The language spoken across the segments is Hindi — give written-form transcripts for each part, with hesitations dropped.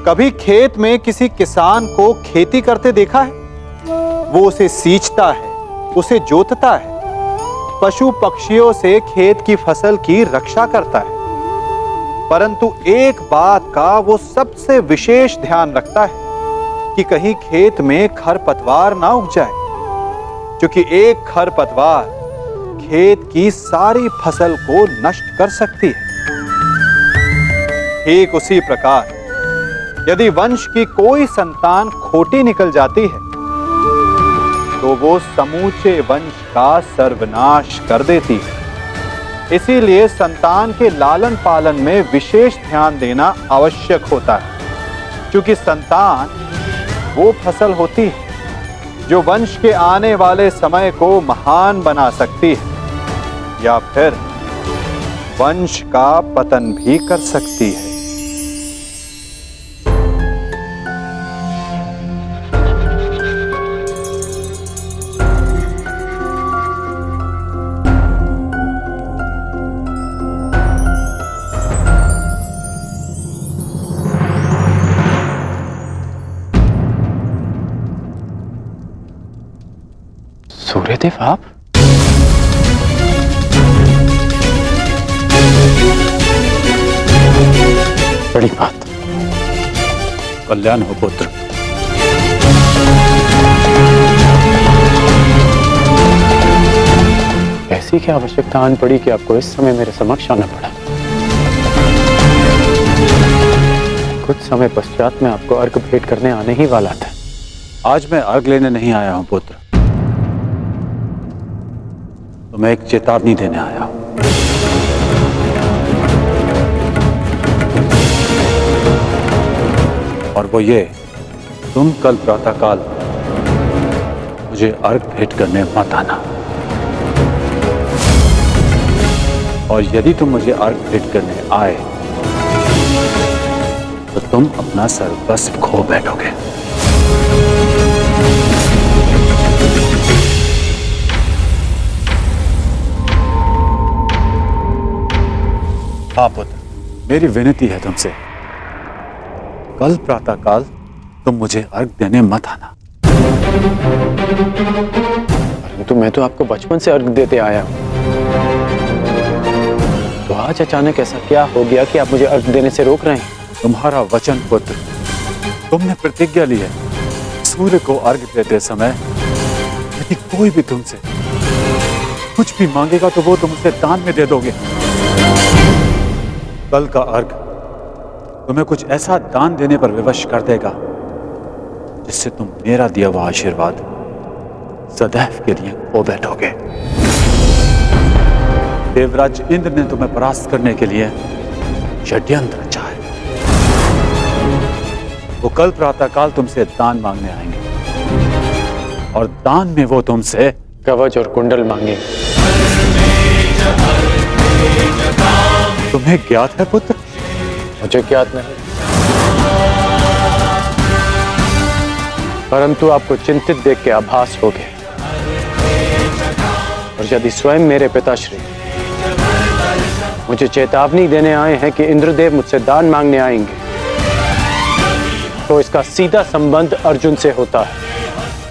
कभी खेत में किसी किसान को खेती करते देखा है? वो उसे सींचता है, उसे जोतता है, पशु पक्षियों से खेत की फसल की रक्षा करता है, परंतु एक बात का वो सबसे विशेष ध्यान रखता है कि कहीं खेत में खरपतवार ना उग जाए, क्योंकि एक खरपतवार खेत की सारी फसल को नष्ट कर सकती है। ठीक उसी प्रकार यदि वंश की कोई संतान खोटी निकल जाती है तो वो समूचे वंश का सर्वनाश कर देती है। इसीलिए संतान के लालन पालन में विशेष ध्यान देना आवश्यक होता है, क्योंकि संतान वो फसल होती है जो वंश के आने वाले समय को महान बना सकती है या फिर वंश का पतन भी कर सकती है। सूर्यदेव, आप? बड़ी बात। कल्याण हो पुत्र। ऐसी क्या आवश्यकता आन पड़ी कि आपको इस समय मेरे समक्ष आना पड़ा? कुछ समय पश्चात मैं आपको अर्घ भेंट करने आने ही वाला था। आज मैं अर्घ लेने नहीं आया हूं पुत्र, तो मैं एक चेतावनी देने आया हूं। और वो ये, तुम कल प्रातःकाल मुझे अर्घ भेंट करने मत आना, और यदि तुम मुझे अर्घ भेंट करने आए तो तुम अपना सर्वस्व खो बैठोगे। हाँ पुत्र, मेरी विनती है तुमसे, कल प्रातःकाल तुम मुझे अर्घ देने मत आना। परंतु मैं तो आपको बचपन से अर्घ देते आया हूं, तो आज अचानक ऐसा क्या हो गया कि आप मुझे अर्घ देने से रोक रहे हैं? तुम्हारा वचन पुत्र, तुमने प्रतिज्ञा ली है, सूर्य को अर्घ देते समय यदि कोई भी तुमसे कुछ भी मांगेगा तो वो तुम उसे दान में दे दोगे। कल का अर्घ तुम्हें कुछ ऐसा दान देने पर विवश कर देगा जिससे तुम मेरा दिया हुआ आशीर्वाद सदैव के लिए खो बैठोगे। देवराज इंद्र ने तुम्हें परास्त करने के लिए षड्यंत्र रचा है। वो कल प्रातःकाल तुमसे दान मांगने आएंगे और दान में वो तुमसे कवच और कुंडल मांगे। तुम्हें ज्ञात है पुत्र? मुझे ज्ञात नहीं, परंतु आपको चिंतित देख के आभास हो गया। और यदि स्वयं मेरे पिताश्री मुझे चेतावनी देने आए हैं कि इंद्रदेव मुझसे दान मांगने आएंगे, तो इसका सीधा संबंध अर्जुन से होता है,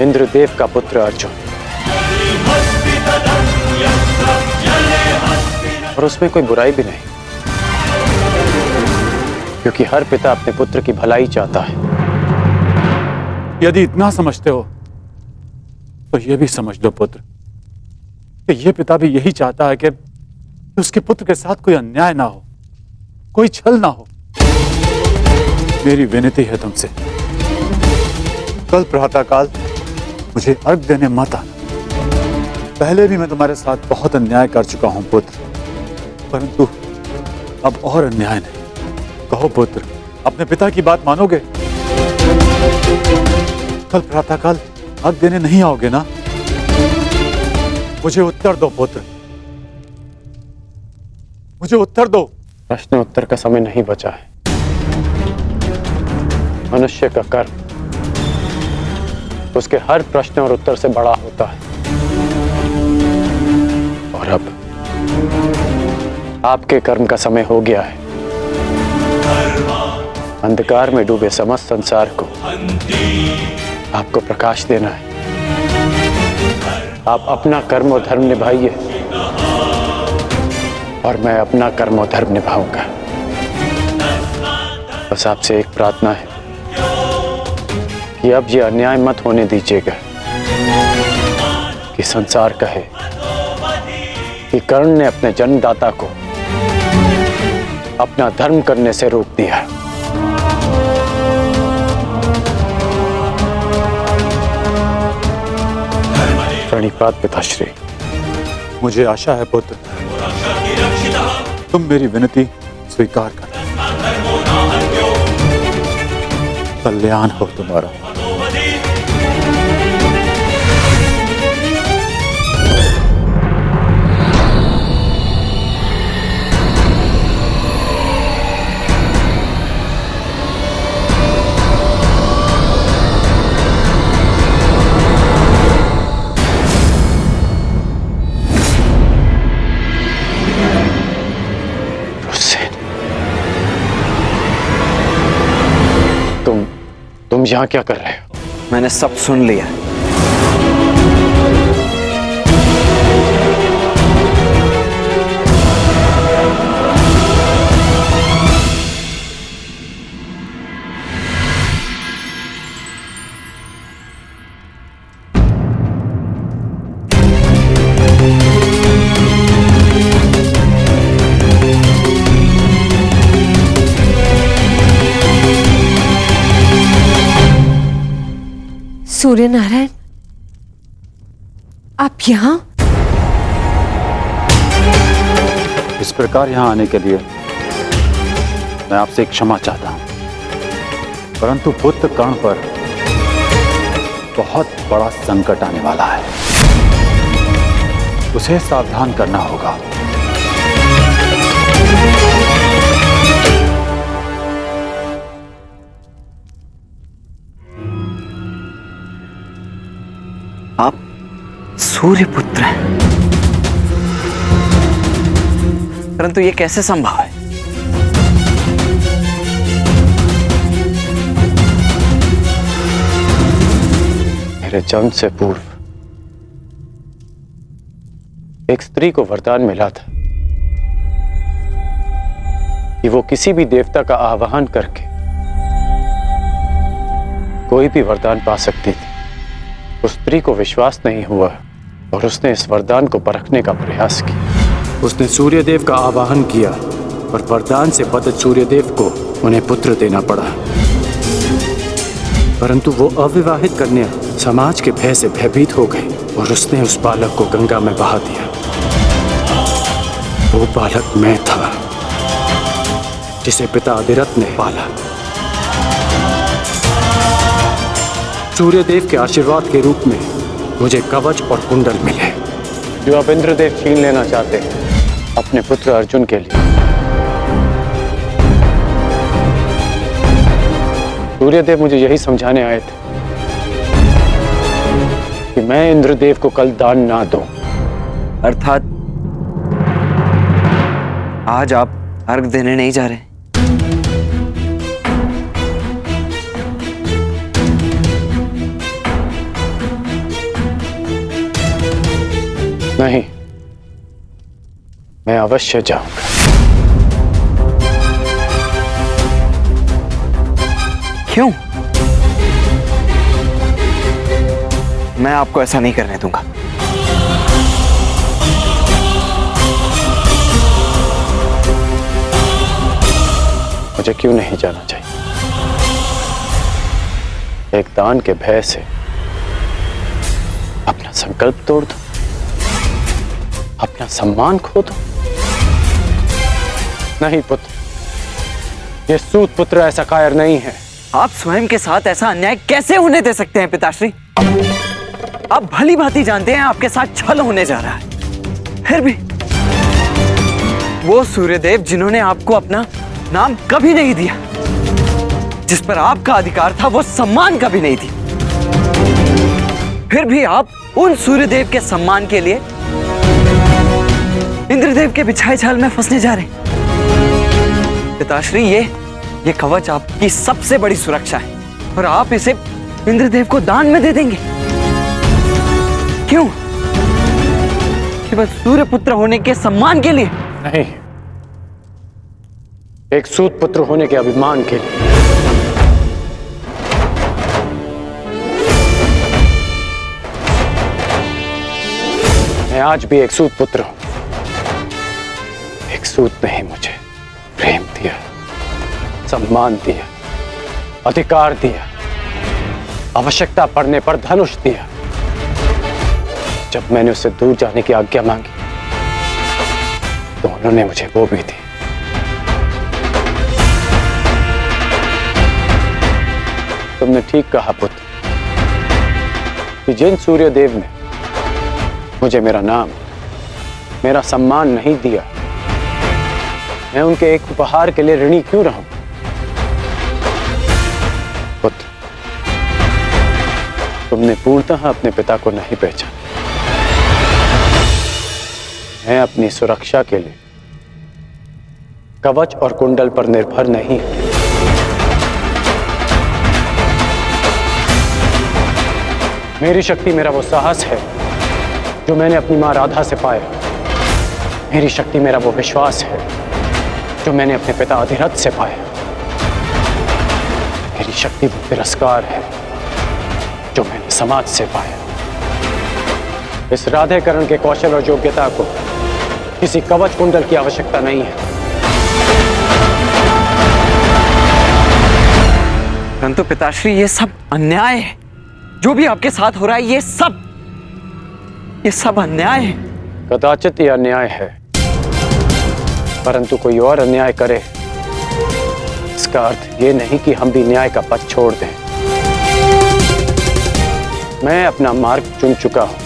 इंद्रदेव का पुत्र अर्जुन। और उसमें कोई बुराई भी नहीं, क्योंकि हर पिता अपने पुत्र की भलाई चाहता है। यदि इतना समझते हो तो यह भी समझ लो पुत्र कि यह पिता भी यही चाहता है कि उसके पुत्र के साथ कोई अन्याय ना हो, कोई छल ना हो। मेरी विनती है तुमसे, कल प्रातःकाल मुझे अर्घ देने मत आना। पहले भी मैं तुम्हारे साथ बहुत अन्याय कर चुका हूं पुत्र, परंतु अब और अन्याय नहीं। कहो पुत्र, अपने पिता की बात मानोगे? कल प्रातःकाल अर्घ देने नहीं आओगे ना? मुझे उत्तर दो पुत्र, मुझे उत्तर दो। प्रश्न उत्तर का समय नहीं बचा है। मनुष्य का कर्म उसके हर प्रश्न और उत्तर से बड़ा होता है। और अब आपके कर्म का समय हो गया है। अंधकार में डूबे समस्त संसार को आपको प्रकाश देना है। आप अपना कर्म और धर्म निभाइए और मैं अपना कर्म और धर्म निभाऊंगा। बस आपसे एक प्रार्थना है कि अब ये अन्याय मत होने दीजिएगा कि संसार कहे कि कर्ण ने अपने जन्मदाता को अपना धर्म करने से रोक दिया। प्रणिपात पिताश्री। मुझे आशा है पुत्र, तुम मेरी विनती स्वीकार कर। कल्याण हो तुम्हारा। तुम यहां क्या कर रहे हो? मैंने सब सुन लिया। सूर्य नारायण, आप यहां? इस प्रकार यहां आने के लिए मैं आपसे क्षमा चाहता हूं, परंतु पुत्र कर्ण पर बहुत बड़ा संकट आने वाला है। उसे सावधान करना होगा। आप सूर्यपुत्र हैं, परंतु ये कैसे संभव है? मेरे जन्म से पूर्व एक स्त्री को वरदान मिला था कि वो किसी भी देवता का आवाहन करके कोई भी वरदान पा सकती थी। उस स्त्री को विश्वास नहीं हुआ और उसने इस वरदान को परखने का प्रयास किया। उसने सूर्यदेव का आवाहन किया और वरदान से बद्ध सूर्यदेव को उन्हें पुत्र देना पड़ा, परंतु वो अविवाहित कन्या समाज के भय से भयभीत हो गई और उसने उस बालक को गंगा में बहा दिया। वो बालक मैं था, जिसे पिता अधिरथ ने पाला। सूर्यदेव के आशीर्वाद के रूप में मुझे कवच और कुंडल मिले, जो अब इंद्रदेव छीन लेना चाहते हैं अपने पुत्र अर्जुन के लिए। सूर्यदेव मुझे यही समझाने आए थे कि मैं इंद्रदेव को कल दान ना दूं। अर्थात आज आप अर्घ देने नहीं जा रहे? नहीं, मैं अवश्य जाऊंगा। क्यों? मैं आपको ऐसा नहीं करने दूंगा। मुझे क्यों नहीं जाना चाहिए? एक दान के भय से अपना संकल्प तोड़ दो, अपना सम्मान खो दो? नहीं पुत्र, ये सूत पुत्र ऐसा कायर नहीं है। आप स्वयं के साथ ऐसा अन्याय कैसे होने दे सकते हैं पिताश्री? आप भली भांति जानते हैं आपके साथ छल होने जा रहा है। फिर भी वो सूर्यदेव जिन्होंने आपको अपना नाम कभी नहीं दिया, जिस पर आपका अधिकार था, वो सम्मान कभी नहीं दी, फिर भी आप उन सूर्यदेव के सम्मान के लिए इंद्रदेव के बिछाए जाल में फंसने जा रहे हैं। पिताश्री, ये कवच आपकी सबसे बड़ी सुरक्षा है और आप इसे इंद्रदेव को दान में दे देंगे। क्यों? केवल सूर्यपुत्र होने के सम्मान के लिए? नहीं, एक सूत पुत्र होने के अभिमान के लिए। मैं आज भी एक सूत पुत्र हूं। एक सूत ने ही मुझे प्रेम दिया, सम्मान दिया, अधिकार दिया, आवश्यकता पड़ने पर धनुष दिया। जब मैंने उससे दूर जाने की आज्ञा मांगी तो उन्होंने मुझे वो भी दी। तुमने ठीक कहा पुत्र कि जिन सूर्यदेव ने मुझे मेरा नाम, मेरा सम्मान नहीं दिया, मैं उनके एक उपहार के लिए ऋणी क्यों रहूं? पुत्र, तुमने पूर्णतः अपने पिता को नहीं पहचाना। मैं अपनी सुरक्षा के लिए कवच और कुंडल पर निर्भर नहीं हूं। मेरी शक्ति मेरा वो साहस है जो मैंने अपनी मां राधा से पाया। मेरी शक्ति मेरा वो विश्वास है जो मैंने अपने पिता अधिरथ से पाया। मेरी शक्ति वो तिरस्कार है जो मैंने समाज से पाया। इस राधेकरण के कौशल और योग्यता को किसी कवच कुंडल की आवश्यकता नहीं है। परंतु पिताश्री, ये सब अन्याय है। जो भी आपके साथ हो रहा है, ये सब अन्याय है। कदाचित यह अन्याय है, परंतु कोई और अन्याय करे इसका अर्थ ये नहीं कि हम भी न्याय का पथ छोड़ दें। मैं अपना मार्ग चुन चुका हूं।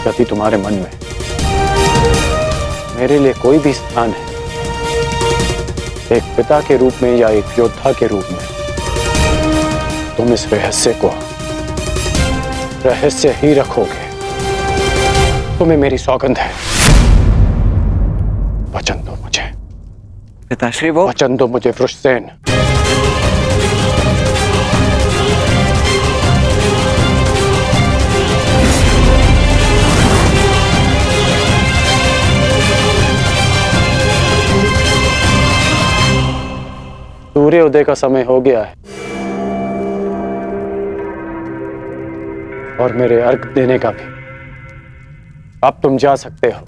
यदि तुम्हारे मन में मेरे लिए कोई भी स्थान है, एक पिता के रूप में या एक योद्धा के रूप में, तुम इस रहस्य को रहस्य ही रखोगे। तुम्हें मेरी सौगंध है। वचन दो मुझे पिताश्री। वो वचन दो मुझे वृषसेन। सूर्योदय का समय हो गया है और मेरे अर्घ देने का भी। अब तुम जा सकते हो।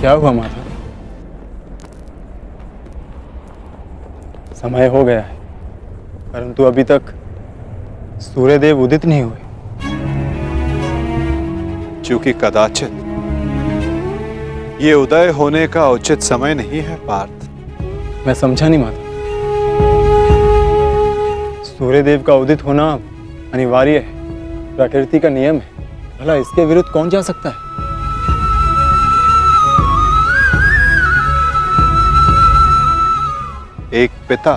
क्या हुआ माता? समय हो गया है, परंतु अभी तक सूर्यदेव उदित नहीं हुए। क्योंकि कदाचित ये उदय होने का उचित समय नहीं है पार्थ। मैं समझा नहीं माता। सूर्यदेव का उदित होना अनिवार्य है, प्रकृति का नियम है। भला इसके विरुद्ध कौन जा सकता है? एक पिता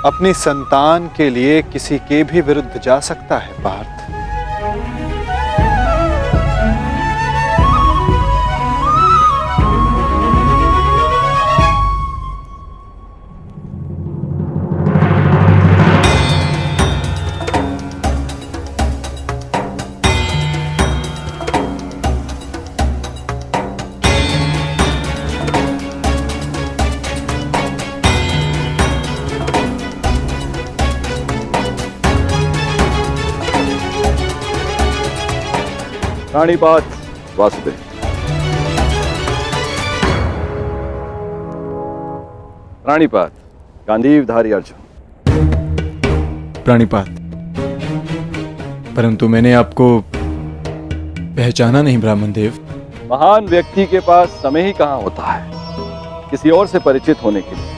अपनी संतान के लिए किसी के भी विरुद्ध जा सकता है पार्थ। रानीपात वासुदेव। रानीपात गांधीवधारी अर्जुन। प्राणिपात, परंतु मैंने आपको पहचाना नहीं ब्राह्मण देव। महान व्यक्ति के पास समय ही कहां होता है किसी और से परिचित होने के लिए,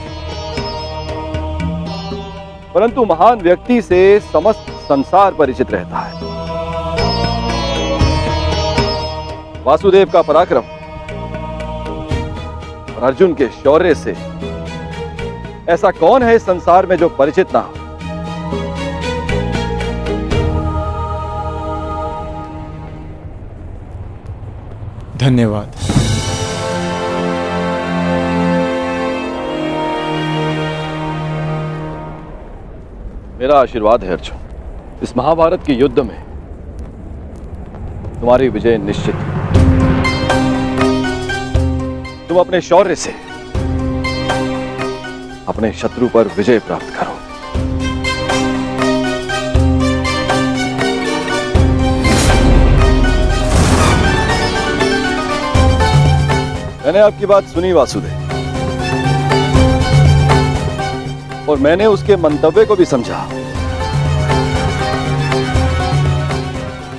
परंतु महान व्यक्ति से समस्त संसार परिचित रहता है। वासुदेव का पराक्रम और अर्जुन के शौर्य से ऐसा कौन है इस संसार में जो परिचित ना हो। धन्यवाद। मेरा आशीर्वाद है अर्जुन, इस महाभारत के युद्ध में तुम्हारी विजय निश्चित है। तुम अपने शौर्य से अपने शत्रु पर विजय प्राप्त करो। मैंने आपकी बात सुनी वासुदेव, और मैंने उसके मंतव्य को भी समझा,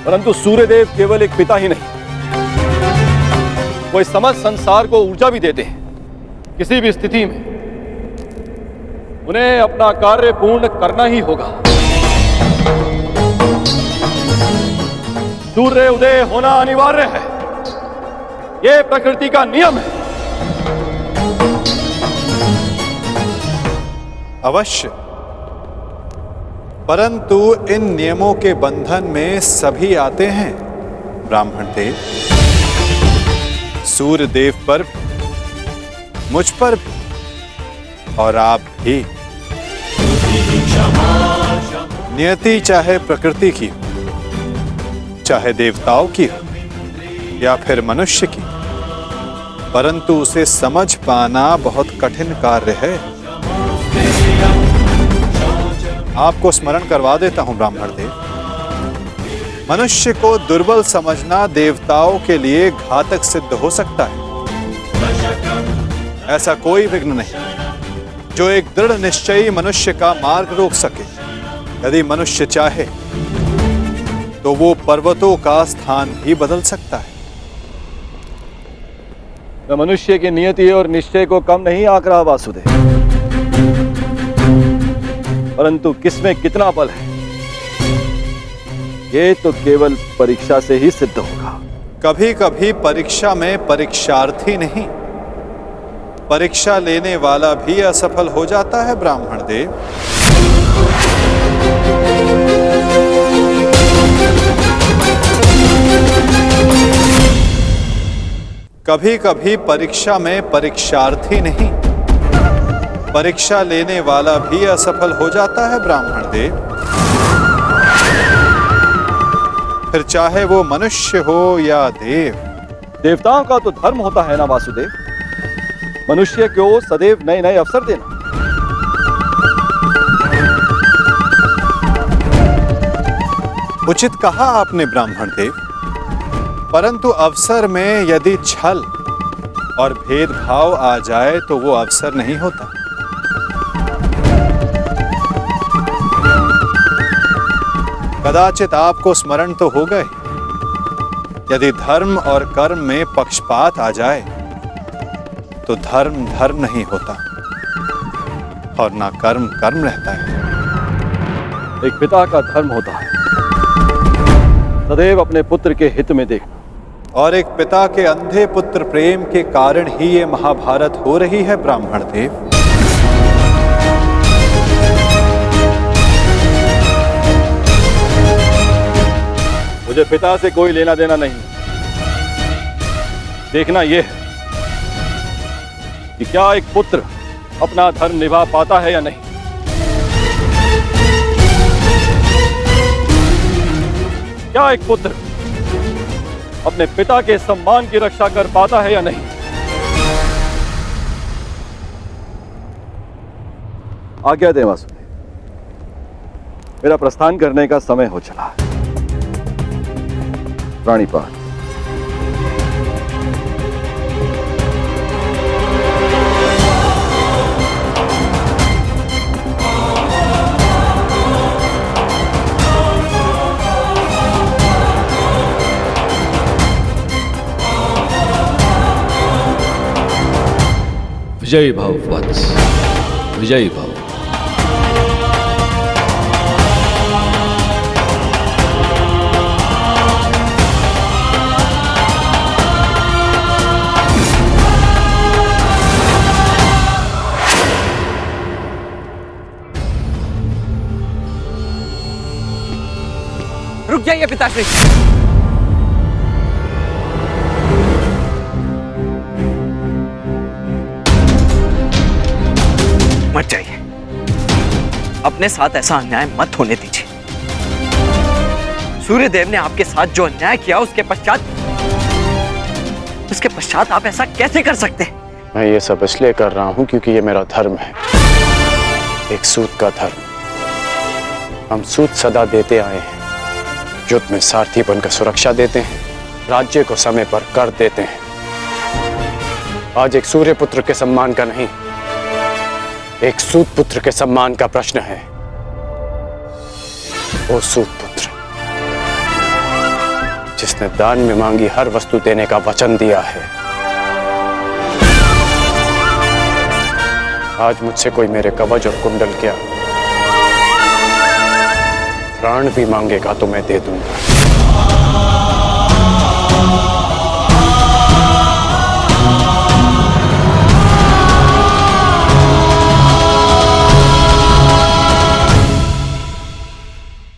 परंतु सूर्यदेव केवल एक पिता ही नहीं, वो इस समस्त संसार को ऊर्जा भी देते हैं। किसी भी स्थिति में उन्हें अपना कार्य पूर्ण करना ही होगा। सूर्य उदय होना अनिवार्य है, यह प्रकृति का नियम है। अवश्य, परंतु इन नियमों के बंधन में सभी आते हैं ब्राह्मण देव। सूर्य देव पर भी, मुझ पर भी, और आप भी। नियति चाहे प्रकृति की हो, चाहे देवताओं की हो या फिर मनुष्य की, परंतु उसे समझ पाना बहुत कठिन कार्य है। आपको स्मरण करवा देता हूं ब्राह्मण देव, मनुष्य को दुर्बल समझना देवताओं के लिए घातक सिद्ध हो सकता है। ऐसा कोई विघ्न नहीं जो एक दृढ़ निश्चयी मनुष्य का मार्ग रोक सके। यदि मनुष्य चाहे तो वो पर्वतों का स्थान भी बदल सकता है। मैं मनुष्य की नियति और निश्चय को कम नहीं आंक रहा वासुदेव, परंतु किसमें कितना बल है ये तो केवल परीक्षा से ही सिद्ध होगा। कभी कभी परीक्षा में परीक्षार्थी नहीं, परीक्षा लेने वाला भी असफल हो जाता है ब्राह्मण देव। कभी कभी परीक्षा में परीक्षार्थी नहीं, परीक्षा लेने वाला भी असफल हो जाता है ब्राह्मण देव। फिर चाहे वो मनुष्य हो या देव। देवताओं का तो धर्म होता है ना वासुदेव, मनुष्य को सदैव नए नए अवसर देना। उचित कहा आपने ब्राह्मण देव, परंतु अवसर में यदि छल और भेदभाव आ जाए तो वो अवसर नहीं होता। कदाचित आपको स्मरण तो हो गए, यदि धर्म और कर्म में पक्षपात आ जाए तो धर्म धर्म नहीं होता और ना कर्म कर्म रहता है। एक पिता का धर्म होता है सदैव अपने पुत्र के हित में देखना, और एक पिता के अंधे पुत्र प्रेम के कारण ही ये महाभारत हो रही है ब्राह्मण देव। मुझे पिता से कोई लेना देना नहीं, देखना यह है कि क्या एक पुत्र अपना धर्म निभा पाता है या नहीं। क्या एक पुत्र अपने पिता के सम्मान की रक्षा कर पाता है या नहीं। आज्ञा दें वासुदेव, मेरा प्रस्थान करने का समय हो चला है। प्राणिपात। विजयी भव वत्स, विजयी भव। रुक जाइए पिताश्री। मत जाइए, अपने साथ ऐसा अन्याय मत होने दीजिए। सूर्यदेव ने आपके साथ जो अन्याय किया उसके पश्चात आप ऐसा कैसे कर सकते हैं? मैं ये सब इसलिए कर रहा हूं क्योंकि ये मेरा धर्म है, एक सूत का धर्म। हम सूत सदा देते आए हैं, युद्ध में सारथी बनकर सुरक्षा देते हैं, राज्य को समय पर कर देते हैं। आज एक सूर्य पुत्र के सम्मान का नहीं, एक सूत पुत्र के सम्मान का प्रश्न है। वो सूत पुत्र जिसने दान में मांगी हर वस्तु देने का वचन दिया है, आज मुझसे कोई मेरे कवच और कुंडल क्या प्राण भी मांगेगा तो मैं दे दूंगा।